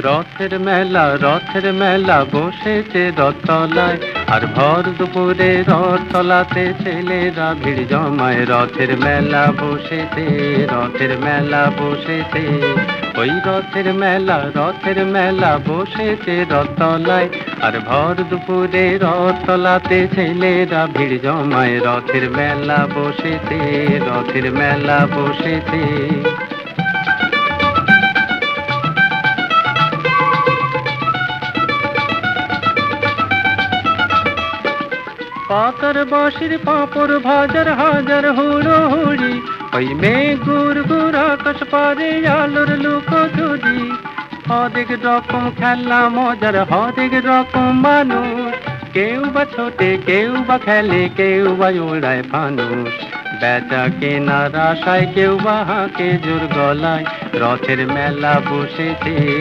রথের মেলা বসেছে রথতলায়, আর ভর দুপুরে রথতলাতে ছেলেরা ভিড় জমায়। রথের মেলা বসেছে, ওই রথের মেলা বসেছে রথতলায়, আর ভর দুপুরে রথতলাতে ছেলেরা ভিড় জমায়। রথের মেলা বসেছে। পাতার বাঁশির পাঁপড় ভাজার হাজার হুড়োহুড়ি, ওই মেঘ গুড় গুড় আকাশ পারে আলোর লুকোচুরি। হরেক রকম খেলা মজার, হরেক রকম মানুষ, কেউ বা ছোটে, কেউ বা খেলে, কেউ বা ওড়ায় ফানুস। বেচা কেনার আশায় কেউ বা হাঁকে জোর গলায়, রথের মেলা বসেছে।